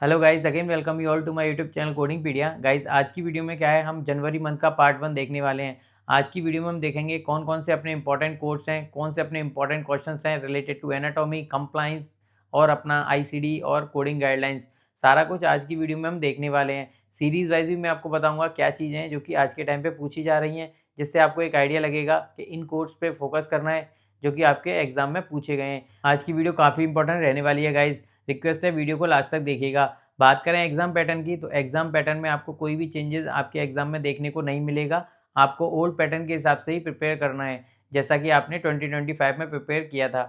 Hello guys, again welcome you all to my YouTube channel Codingpedia. Guys, आज की video में क्या है, हम जनवरी मंथ का पार्ट 1 देखने वाले हैं। आज की वीडियो में हम देखेंगे कौन कौन से अपने इंपॉर्टेंट कोड्स हैं, कौन से अपने इंपॉर्टेंट क्वेश्चंस हैं रिलेटेड टू एनाटॉमी, कंप्लाइंस और अपना आईसीडी और कोडिंग गाइडलाइंस। सारा कुछ आज की वीडियो में हम देखने वाले हैं। सीरीज वाइज भी मैं आपको बताऊंगा क्या चीज़ें हैं जो कि आज के टाइम पे पूछी जा रही हैं, जिससे आपको एक आइडिया लगेगा कि इन कोड्स पे फोकस करना है जो कि आपके एग्जाम में पूछे गए हैं। आज की वीडियो काफ़ी इंपॉर्टेंट रहने वाली है गाइज। रिक्वेस्ट है वीडियो को लास्ट तक देखिएगा। बात करें एग्जाम पैटर्न की, तो एग्जाम पैटर्न में आपको कोई भी चेंजेस आपके एग्जाम में देखने को नहीं मिलेगा। आपको ओल्ड पैटर्न के हिसाब से ही प्रिपेयर करना है, जैसा कि आपने 2025 में प्रिपेयर किया था।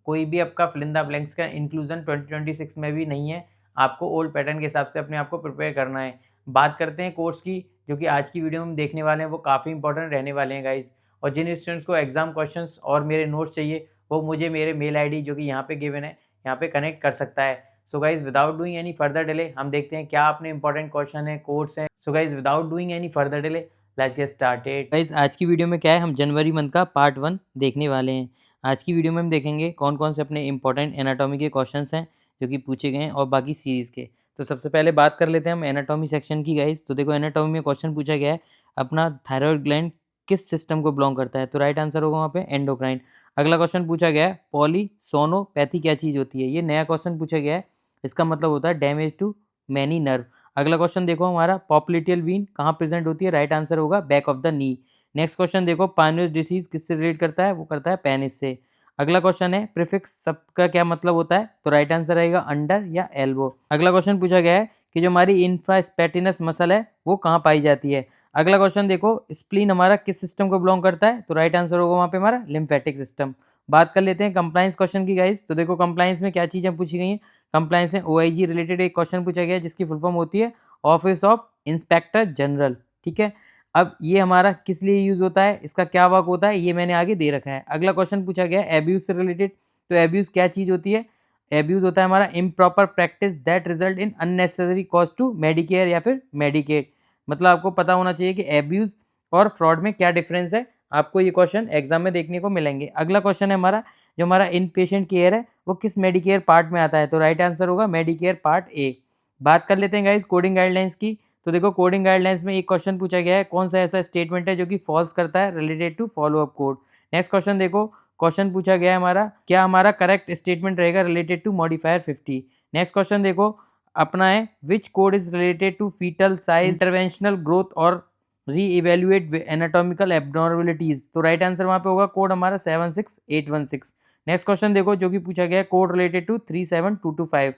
कोई भी आपका फिल इन द ब्लैंक्स का इंक्लूजन 2026 में भी नहीं है। आपको ओल्ड पैटर्न के हिसाब से अपने आप को प्रिपेयर करना है। बात करते हैं कोर्स की, जो कि आज की वीडियो में हम देखने वाले हैं, वो काफ़ी इंपॉर्टेंट रहने वाले हैं गाइज। और जिन स्टूडेंट्स को एग्जाम क्वेश्चंस और मेरे नोट्स चाहिए, वो मुझे मेरे मेल आईडी जो कि यहाँ पे गिवन है, यहाँ पे कनेक्ट कर सकता है। So guys, without doing any further delay, हम देखते हैं क्या अपने इंपॉर्टेंट क्वेश्चन है, कोड्स हैं। So guys, without doing any further delay, let's get started. Guys, आज की वीडियो में क्या है, हम जनवरी मंथ का पार्ट 1 देखने वाले हैं। आज की वीडियो में हम देखेंगे कौन कौन से अपने इंपॉर्टेंट एनाटॉमी के क्वेश्चंस हैं जो कि पूछे गए हैं, और बाकी सीरीज के। तो सबसे पहले बात कर लेते हैं हम एनाटॉमी सेक्शन की गाइज। तो देखो, एनाटॉमी में क्वेश्चन पूछा गया है, अपना थायराइड ग्लैंड किस सिस्टम को बिलोंग करता है। तो राइट आंसर होगा वहाँ पे एंडोक्राइन। अगला क्वेश्चन पूछा गया है, पॉलीसोनोपैथी क्या चीज़ होती है। ये नया क्वेश्चन पूछा गया है, इसका मतलब होता है डैमेज टू मैनी नर्व। अगला क्वेश्चन देखो हमारा, पॉप्लिटियल वीन कहाँ प्रेजेंट होती है। राइट आंसर होगा back of the knee. Next question देखो, पाइनियर्स डिसीज किससे रिलेट करता है, वो करता है पेनिस से। अगला क्वेश्चन है, प्रीफिक्स सब का क्या मतलब होता है। तो राइट आंसर रहेगा अंडर या एल्बो। अगला क्वेश्चन पूछा गया है कि जो हमारी इंफ्रास्पैटिनस मसल है वो कहाँ पाई जाती है। अगला क्वेश्चन देखो, स्प्लीन हमारा किस सिस्टम को बिलोंग करता है। तो राइट आंसर होगा वहाँ पे हमारा लिम्फेटिक सिस्टम। बात कर लेते हैं कंप्लाइंस क्वेश्चन की गाइस। तो देखो, कंप्लाइंस में क्या चीज़ें पूछी गई हैं। कंप्लाइंस में ओआईजी रिलेटेड एक क्वेश्चन पूछा गया है, जिसकी फुल फॉर्म होती है ऑफिस ऑफ इंस्पेक्टर जनरल। ठीक है, अब ये हमारा किस लिए यूज होता है, इसका क्या वर्क होता है, ये मैंने आगे दे रखा है। अगला क्वेश्चन पूछा गया है एब्यूज से रिलेटेड। तो एब्यूज क्या चीज होती है। एब्यूज होता है हमारा improper practice that result in unnecessary cost to Medicare या फिर मेडिकेट। मतलब आपको पता होना चाहिए कि एब्यूज और फ्रॉड में क्या डिफरेंस है। आपको ये क्वेश्चन एग्जाम में देखने को मिलेंगे। अगला क्वेश्चन है हमारा, जो हमारा इन पेशेंट केयर है वो किस मेडिकेयर पार्ट में आता है। तो राइट आंसर होगा मेडिकेयर पार्ट ए। बात कर लेते हैं गाइस कोडिंग गाइडलाइंस की। तो देखो, कोडिंग गाइडलाइंस में एक क्वेश्चन पूछा गया है, कौन सा ऐसा स्टेटमेंट है जो कि फॉल्स करता है related to follow up code. Next question देखो, क्वेश्चन पूछा गया है हमारा, क्या हमारा करेक्ट स्टेटमेंट रहेगा related to modifier 50। Next question देखो अपना है, which code is related to foetal size interventional growth और री इवेल्युएट एनाटॉमिकल एबनॉर्मलिटीज। तो राइट आंसर वहां पे होगा कोड हमारा 76816। नेक्स्ट क्वेश्चन देखो, जो कि पूछा गया है कोड रिलेटेड टू 37225।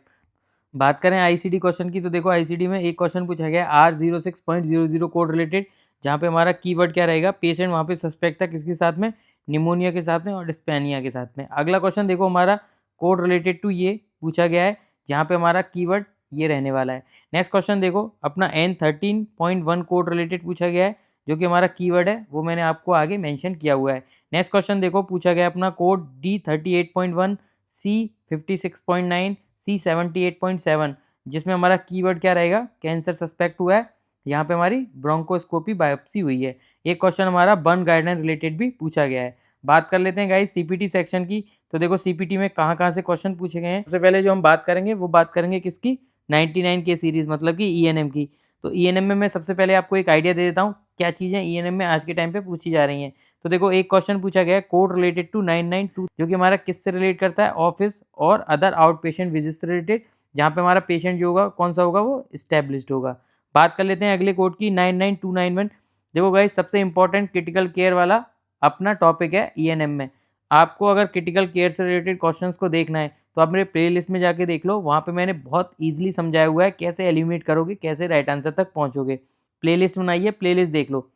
बात करें आईसीडी क्वेश्चन की, तो देखो आईसीडी में एक क्वेश्चन पूछा गया R06.00 कोड रिलेटेड, जहाँ पे हमारा कीवर्ड क्या रहेगा, पेशेंट वहाँ पे सस्पेक्ट था किसके साथ में, निमोनिया के साथ में और डिस्पेनिया के साथ में। अगला क्वेश्चन देखो हमारा कोड रिलेटेड टू ये पूछा गया है, जहाँ पे हमारा कीवर्ड ये रहने वाला है। नेक्स्ट क्वेश्चन देखो अपना N13.1 कोड रिलेटेड पूछा गया है, जो कि हमारा कीवर्ड है वो मैंने आपको आगे मेंशन किया हुआ है। नेक्स्ट क्वेश्चन देखो पूछा गया अपना कोड D38.1 C56.9 C78.7, जिसमें हमारा कीवर्ड क्या रहेगा, कैंसर सस्पेक्ट हुआ है, यहाँ पे हमारी ब्रोंकोस्कोपी बायोप्सी हुई है। एक क्वेश्चन हमारा बर्न गाइडलाइन रिलेटेड भी पूछा गया है। बात कर लेते हैं गाइस सीपीटी सेक्शन की। तो देखो सीपीटी में कहाँ कहाँ से क्वेश्चन पूछे गए हैं। सबसे पहले जो हम बात करेंगे वो बात करेंगे किसकी, 99 के सीरीज मतलब कि ईएनएम की। तो ईएनएम में मैं सबसे पहले आपको एक आइडिया दे देता हूँ क्या चीज़ें ईएनएम में आज के टाइम पे पूछी जा रही हैं। तो देखो, एक क्वेश्चन पूछा गया है कोड रिलेटेड टू 992, जो कि हमारा किससे रिलेट करता है, ऑफिस और अदर आउट पेशेंट विजिट से रिलेटेड, जहाँ पे हमारा पेशेंट जो होगा कौन सा होगा, वो इस्टेब्लिश्ड होगा। बात कर लेते हैं अगले कोड की 99291। देखो गाइस, सबसे इंपॉर्टेंट क्रिटिकल केयर वाला अपना टॉपिक है ईएनएम में। आपको अगर क्रिटिकल केयर से रिलेटेड क्वेश्चंस को देखना है तो आप मेरे प्ले लिस्ट में जाके देख लो, वहाँ पे मैंने बहुत ईजिली समझाया हुआ है कैसे एलिमिनेट करोगे, कैसे राइट आंसर तक पहुँचोगे। प्ले लिस्ट बनाइए, प्ले लिस्ट देख लो।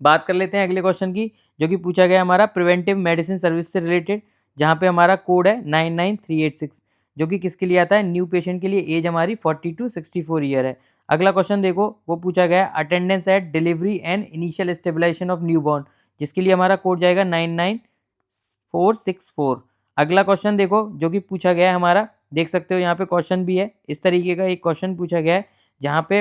बात कर लेते हैं अगले क्वेश्चन की, जो कि पूछा गया हमारा प्रिवेंटिव मेडिसिन सर्विस से रिलेटेड, जहाँ पे हमारा कोड है 99386, जो कि किसके लिए आता है, न्यू पेशेंट के लिए, एज हमारी 40 to 64 ईयर है। अगला क्वेश्चन देखो, वो पूछा गया attendance at delivery and initial stabilisation of newborn, जिसके लिए हमारा कोड जाएगा 99464। अगला क्वेश्चन देखो, जो कि पूछा गया है हमारा, देख सकते हो यहाँ पे क्वेश्चन भी है, इस तरीके का एक क्वेश्चन पूछा गया है, जहाँ पे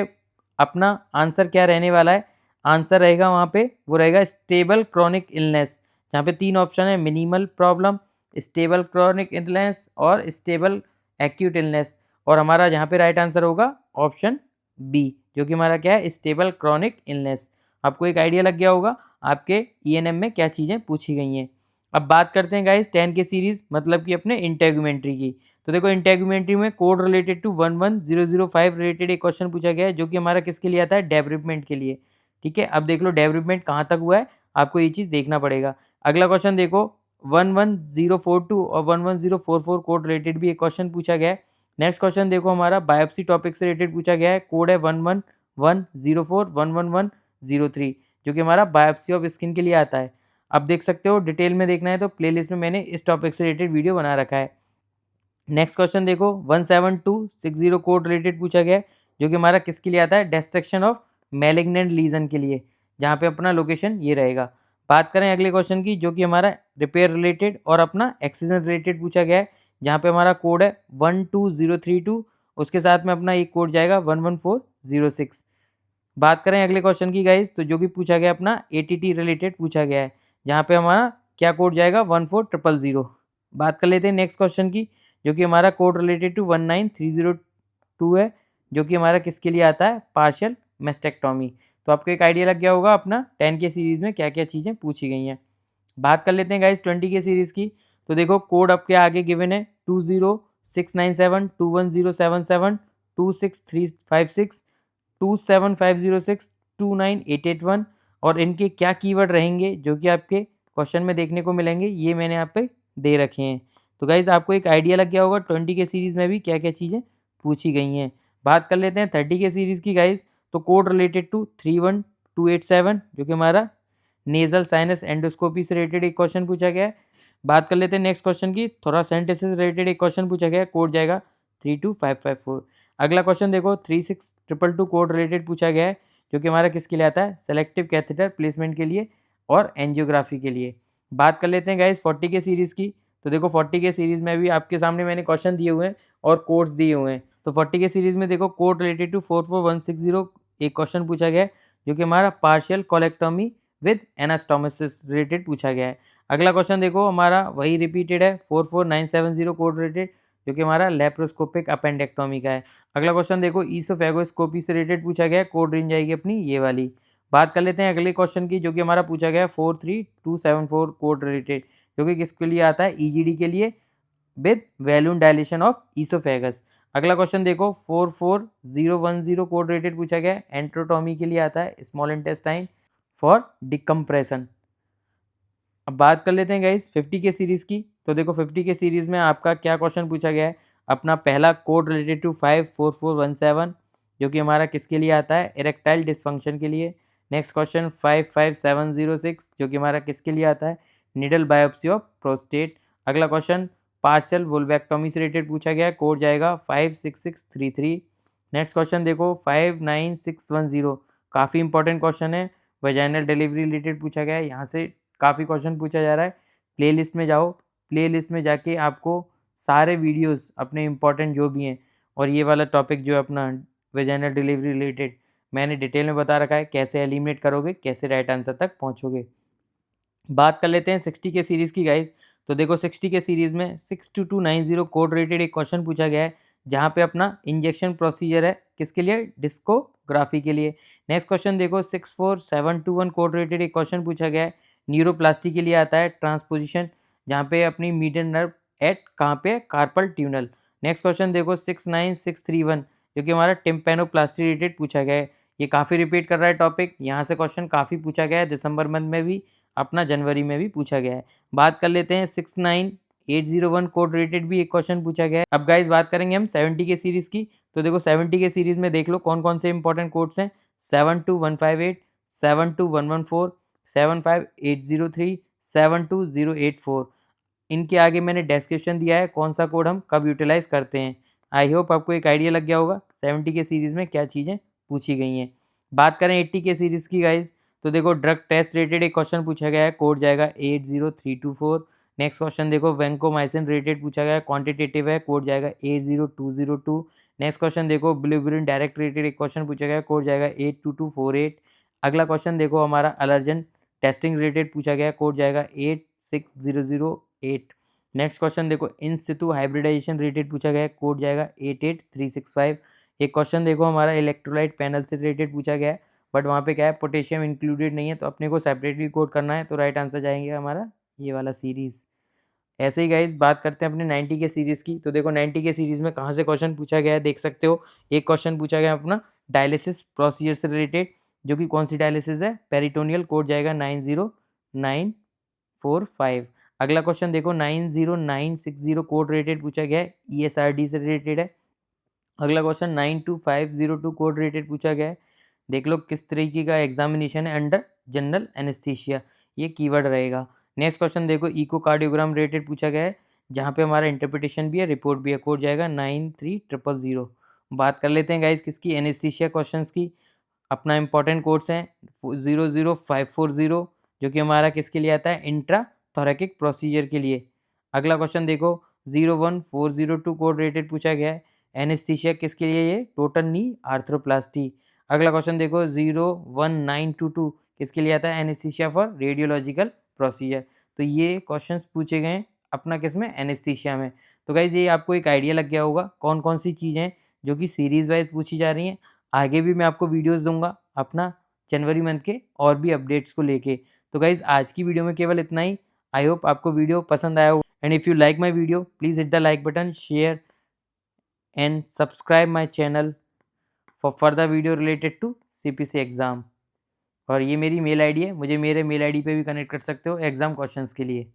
अपना आंसर क्या रहने वाला है, आंसर रहेगा वहाँ पे वो रहेगा स्टेबल क्रॉनिक इलनेस, जहाँ पे 3 ऑप्शन है, minimal problem, stable chronic illness और स्टेबल एक्यूट इलनेस। और हमारा यहाँ पे राइट आंसर होगा ऑप्शन बी, जो कि हमारा क्या है, स्टेबल क्रॉनिक इलनेस। आपको एक आइडिया लग गया होगा आपके ईएनएम में क्या चीज़ें पूछी गई हैं। अब बात करते हैं गाइस 10 के सीरीज मतलब कि अपने इंटेगुमेंट्री की। तो देखो इंटेगुमेंट्री में कोड रिलेटेड टू 11005 रिलेटेड एक क्वेश्चन पूछा गया है, जो कि हमारा किसके लिए आता है, डेवलपमेंट के लिए। ठीक है, अब देख लो डेवलपमेंट कहाँ तक हुआ है, आपको ये चीज़ देखना पड़ेगा। अगला क्वेश्चन देखो 11042 और 11044 कोड रिलेटेड भी एक क्वेश्चन पूछा गया है। नेक्स्ट क्वेश्चन देखो हमारा बायोप्सी टॉपिक से रिलेटेड पूछा गया है, कोड है 11104 11103, जो कि हमारा बायोप्सी ऑफ स्किन के लिए आता है। अब देख सकते हो डिटेल में देखना है तो प्लेलिस्ट में मैंने इस टॉपिक से रिलेटेड वीडियो बना रखा है। नेक्स्ट क्वेश्चन देखो 17260 कोड रिलेटेड पूछा गया है, जो कि हमारा किसके लिए आता है, डिस्ट्रक्शन ऑफ मैलिग्नेंट लीजन के लिए, जहाँ पे अपना लोकेशन ये रहेगा। बात करें अगले क्वेश्चन की, जो कि हमारा रिपेयर रिलेटेड और अपना एक्सीजन रिलेटेड पूछा गया है, जहाँ पे हमारा कोड है 12032, उसके साथ में अपना एक कोड जाएगा 11406। बात करें अगले क्वेश्चन की गाइस, तो जो कि पूछा गया अपना एटीटी रिलेटेड पूछा गया है, जहाँ पे हमारा क्या कोड जाएगा 14000। बात कर लेते हैं नेक्स्ट क्वेश्चन की, जो कि हमारा कोड रिलेटेड टू 19302 है, जो कि हमारा किसके लिए आता है, पार्शियल मेस्टेक्टॉमी। तो आपको एक आइडिया लग गया होगा अपना 10 के सीरीज में क्या क्या चीज़ें पूछी गई हैं। बात कर लेते हैं गाइस 20 के सीरीज की। तो देखो कोड आपके आगे गिवन है 20697 21077 26356 27506 29881, और इनके क्या कीवर्ड रहेंगे जो कि आपके क्वेश्चन में देखने को मिलेंगे, ये मैंने यहाँ पे दे रखे हैं। तो गाइज आपको एक आइडिया लग गया होगा 20 के सीरीज़ में भी क्या क्या चीज़ें पूछी गई हैं। बात कर लेते हैं 30 के सीरीज़ की गाइज। तो कोड रिलेटेड टू 31287, जो कि हमारा नेजल साइनस एंडोस्कोपी से रिलेटेड एक क्वेश्चन पूछा गया है। बात कर लेते हैं नेक्स्ट क्वेश्चन की, थोरासेंटेसिस रिलेटेड एक क्वेश्चन पूछा गया है, कोड जाएगा 32554। अगला क्वेश्चन देखो 36222 कोड रिलेटेड पूछा गया है, जो कि हमारा किसके लिए आता है, सेलेक्टिव कैथेटर प्लेसमेंट के लिए और एंजियोग्राफी के लिए। बात कर लेते हैं गाइस 40 के सीरीज़ की। तो देखो 40 के सीरीज़ में भी आपके सामने मैंने क्वेश्चन दिए हुए हैं और कोड्स दिए हुए हैं। तो 40 के सीरीज़ में देखो कोड रिलेटेड टू 44160 एक क्वेश्चन पूछा गया है, जो कि हमारा partial colectomy with anastomosis related पूछा गया है। अगला क्वेश्चन देखो हमारा वही रिपीटेड है 44970 कोड रिलेटेड, जो कि हमारा लेप्रोस्कोपिक अपेंडेक्टोमी का है। अगला क्वेश्चन देखो ईसोफेगोस्कोपी से रिलेटेड पूछा गया है, कोड रेंज आएगी अपनी ये वाली। बात कर लेते हैं अगले क्वेश्चन की, जो कि हमारा पूछा गया है 43274 कोड रिलेटेड, जो कि किसके लिए आता है, ईजीडी के लिए विद वैल्यून डायलेशन ऑफ ईसोफेगस। अगला क्वेश्चन देखो 44010 कोड रिलेटेड पूछा गया है, एंट्रोटोमी के लिए आता है, स्मॉल इंटेस्टाइन फॉर डिकम्प्रेशन। अब बात कर लेते हैं गाइस 50 के सीरीज़ की। तो देखो 50 के सीरीज़ में आपका क्या क्वेश्चन पूछा गया है, अपना पहला कोड रिलेटेड टू 54417, जो कि हमारा किसके लिए आता है, इरेक्टाइल डिसफंक्शन के लिए। नेक्स्ट क्वेश्चन 55706, जो कि हमारा किसके लिए आता है, निडल बायोप्सी ऑफ प्रोस्टेट। अगला क्वेश्चन पार्शियल वुल्वेक्टोमी से रिलेटेड पूछा गया है, कोड जाएगा 56633। नेक्स्ट क्वेश्चन देखो 59610, काफ़ी इंपॉर्टेंट क्वेश्चन है, वेजाइनल डिलीवरी रिलेटेड पूछा गया है, यहाँ से काफ़ी क्वेश्चन पूछा जा रहा है। प्लेलिस्ट में जाओ, प्लेलिस्ट में जाके आपको सारे वीडियोस अपने इंपॉर्टेंट जो भी हैं, और ये वाला टॉपिक जो है अपना वेजाइनल डिलीवरी रिलेटेड, मैंने डिटेल में बता रखा है, कैसे एलिमिनेट करोगे, कैसे राइट आंसर तक पहुंचोगे। बात कर लेते हैं 60 के सीरीज़ की गाइज। तो देखो 60 के सीरीज़ में 62290 कोड रिलेटेड एक क्वेश्चन पूछा गया है, जहाँ पे अपना इंजेक्शन प्रोसीजर है किसके लिए, डिस्कोग्राफी के लिए। नेक्स्ट क्वेश्चन देखो 64721 कोड रिलेटेड एक क्वेश्चन पूछा गया है, न्यूरोप्लास्टी के लिए आता है, ट्रांसपोजिशन, जहाँ पे अपनी मीडियन नर्व एट कहाँ पे, कार्पल ट्यूनल। नेक्स्ट क्वेश्चन देखो 69631, जो कि हमारा टिम्पेनोप्लास्टी रिलेटेड पूछा गया है। ये काफ़ी रिपीट कर रहा है टॉपिक, यहाँ से क्वेश्चन काफ़ी पूछा गया है, दिसंबर मंथ में भी, अपना जनवरी में भी पूछा गया है। बात कर लेते हैं 69801 कोड रिलेटेड भी एक क्वेश्चन पूछा गया है। अब गाइज बात करेंगे हम 70 के सीरीज़ की। तो देखो 70 के सीरीज़ में देख लो कौन कौन से इंपॉर्टेंट कोड्स हैं, 72158, 72114, 75803, 72084। इनके आगे मैंने डिस्क्रिप्शन दिया है कौन सा कोड हम कब यूटिलाइज करते हैं। आई होप आपको एक आइडिया लग गया होगा 70 के सीरीज़ में क्या चीज़ें पूछी गई हैं। बात करें 80 के सीरीज़ की गाइज। तो देखो ड्रग टेस्ट रिलेटेड एक क्वेश्चन पूछा गया है, कोड जाएगा 80324। नेक्स्ट क्वेश्चन देखो वेंकोमाइसिन रिलेटेड पूछा गया है, क्वांटिटेटिव है, कोड जाएगा 80202। नेक्स्ट क्वेश्चन देखो ब्लूबिरिन डायरेक्ट रिलेटेड एक क्वेश्चन पूछा गया है, कोड जाएगा 82248। अगला क्वेश्चन देखो हमारा अलर्जन टेस्टिंग रिलेटेड पूछा गया है, कोड जाएगा 86008। नेक्स्ट क्वेश्चन देखो, इन सितु हाइब्रिडाइजेशन रिलेटेड पूछा गया है, कोड जाएगा 88365। एक क्वेश्चन देखो हमारा इलेक्ट्रोलाइट पैनल से रिलेटेड पूछा गया है, बट वहाँ पे क्या है पोटेशियम इंक्लूडेड नहीं है, तो अपने को सेपरेटली कोड करना है, तो राइट आंसर जाएंगे हमारा ये वाला सीरीज। ऐसे ही गाइस बात करते हैं अपने 90 के सीरीज़ की। तो देखो 90 के सीरीज़ में कहाँ से क्वेश्चन पूछा गया है देख सकते हो। एक क्वेश्चन पूछा गया अपना डायलिसिस प्रोसीजर से रिलेटेड, जो कि कौन सी डायलिसिस है, पेरिटोनियल, कोड जाएगा 90945। अगला क्वेश्चन देखो 90960 कोड रिलेटेड पूछा गया है, ESRD से रिलेटेड है। अगला क्वेश्चन 92502 कोड रिलेटेड पूछा गया है। देख लो किस तरीके का एग्जामिनेशन है, अंडर जनरल एनेस्थीसिया, ये कीवर्ड रहेगा। नेक्स्ट क्वेश्चन देखो इकोकार्डियोग्राम रिलेटेड पूछा गया है, जहाँ पे हमारा इंटरप्रिटेशन भी है, रिपोर्ट भी है, कोड जाएगा 93000। बात कर लेते हैं गाइज किसकी, एनेस्थीसिया क्वेश्चंस की। अपना इंपॉर्टेंट कोड्स हैं 00540, जो कि हमारा किसके लिए आता है, इंट्रा थोरेकिक प्रोसीजर के लिए। अगला क्वेश्चन देखो 01402 कोड रिलेटेड पूछा गया है, एनेस्थीसिया किसके लिए, ये टोटल नी आर्थ्रोप्लास्टी। अगला क्वेश्चन देखो 01922 किसके लिए आता है, एनेस्थीसिया फॉर रेडियोलॉजिकल प्रोसीजर। तो ये क्वेश्चंस पूछे गए हैं अपना किस में, एनेस्थीसिया में। तो गाइज ये आपको एक आइडिया लग गया होगा कौन कौन सी चीज़ें जो कि सीरीज वाइज पूछी जा रही हैं। आगे भी मैं आपको वीडियोस दूंगा अपना जनवरी मंथ के और भी अपडेट्स को लेके। तो गाइज आज की वीडियो में केवल इतना ही। आई होप आपको वीडियो पसंद आया हो, and if you like my video please hit the like button, share and subscribe my channel for further video related to CPC exam. और ये मेरी मेल आईडी है, मुझे मेरे मेल आईडी पे भी कनेक्ट कर सकते हो एग्ज़ाम क्वेश्चंस के लिए।